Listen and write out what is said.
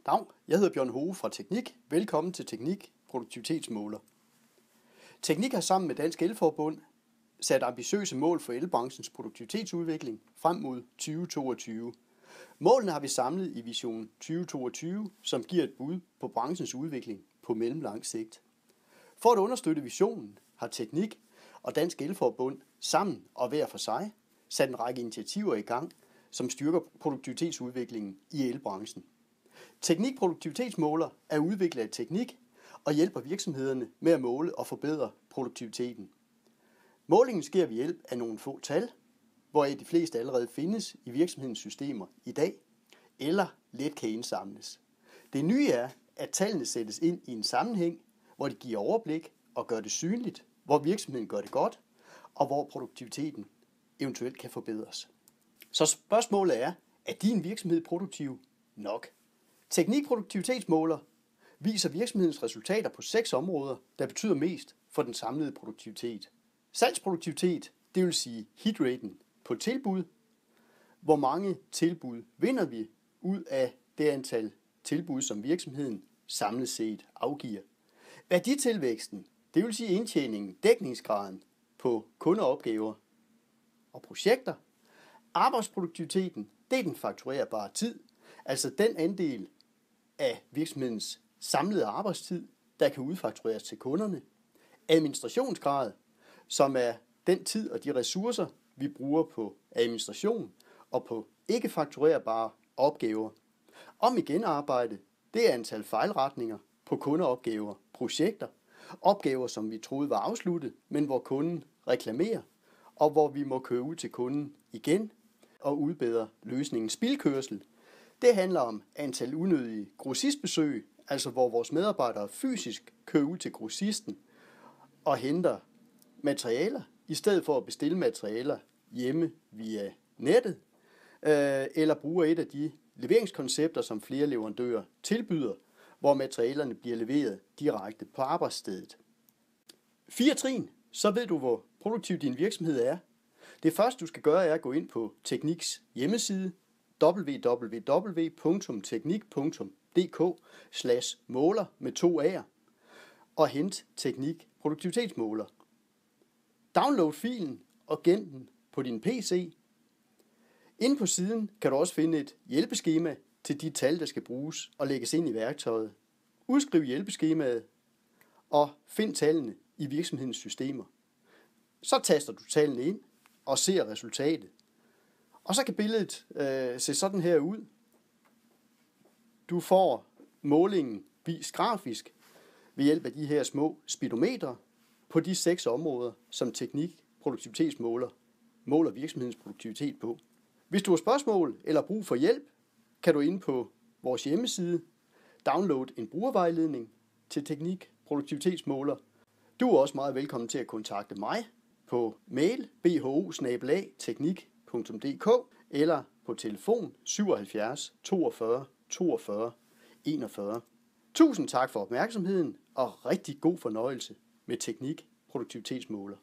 Dag, jeg hedder Bjørn Hove fra Teknik. Velkommen til Teknik Produktivitetsmåler. Teknik har sammen med Dansk Elforbund sat ambitiøse mål for elbranchens produktivitetsudvikling frem mod 2022. Målene har vi samlet i Vision 2022, som giver et bud på branchens udvikling på mellemlang sigt. For at understøtte visionen har Teknik og Dansk Elforbund sammen og hver for sig sat en række initiativer i gang, som styrker produktivitetsudviklingen i elbranchen. Teknik Produktivitetsmåler er udviklet af Teknik og hjælper virksomhederne med at måle og forbedre produktiviteten. Målingen sker ved hjælp af nogle få tal, hvoraf de fleste allerede findes i virksomhedens systemer i dag, eller let kan indsamles. Det nye er, at tallene sættes ind i en sammenhæng, hvor de giver overblik og gør det synligt, hvor virksomheden gør det godt, og hvor produktiviteten eventuelt kan forbedres. Så spørgsmålet er din virksomhed produktiv nok? Teknik Produktivitetsmåler viser virksomhedens resultater på 6 områder, der betyder mest for den samlede produktivitet. Salgsproduktivitet, det vil sige hitraten på tilbud. Hvor mange tilbud vinder vi ud af det antal tilbud, som virksomheden samlet set afgiver. Værditilvæksten, det vil sige indtjeningen, dækningsgraden på kundeopgaver og projekter. Arbejdsproduktiviteten, det er den fakturerbare tid, altså den andel af virksomhedens samlede arbejdstid, der kan udfaktureres til kunderne. Administrationsgrad, som er den tid og de ressourcer, vi bruger på administration og på ikke fakturerbare opgaver. Om igen arbejde, det er antal fejlretninger på kundeopgaver, projekter, opgaver, som vi troede var afsluttet, men hvor kunden reklamerer, og hvor vi må køre ud til kunden igen og udbedre løsningen. Spildkørsel, det handler om antal unødige grossistbesøg, altså hvor vores medarbejdere fysisk kører ud til grossisten og henter materialer, i stedet for at bestille materialer hjemme via nettet, eller bruger et af de leveringskoncepter, som flere leverandører tilbyder, hvor materialerne bliver leveret direkte på arbejdsstedet. 4 trin, så ved du, hvor produktiv din virksomhed er. Det første, du skal gøre, er at gå ind på Tekniks hjemmeside, www.teknik.dk/måler med 2 A'er og hent Teknik Produktivitetsmåler. Download filen og gem den på din PC. Inde på siden kan du også finde et hjælpeskema til de tal, der skal bruges og lægges ind i værktøjet. Udskriv hjælpeskemaet og find tallene i virksomhedens systemer. Så taster du tallene ind og ser resultatet. Og så kan billedet se sådan her ud. Du får målingen vist grafisk ved hjælp af de her små speedometre på de 6 områder, som Teknik Produktivitetsmåler måler virksomhedens produktivitet på. Hvis du har spørgsmål eller brug for hjælp, kan du inde på vores hjemmeside downloade en brugervejledning til Teknik Produktivitetsmåler. Du er også meget velkommen til at kontakte mig på mail bho@teknik.dk eller på telefon 77 42 42 41. Tusind tak for opmærksomheden og rigtig god fornøjelse med Teknik Produktivitetsmåler.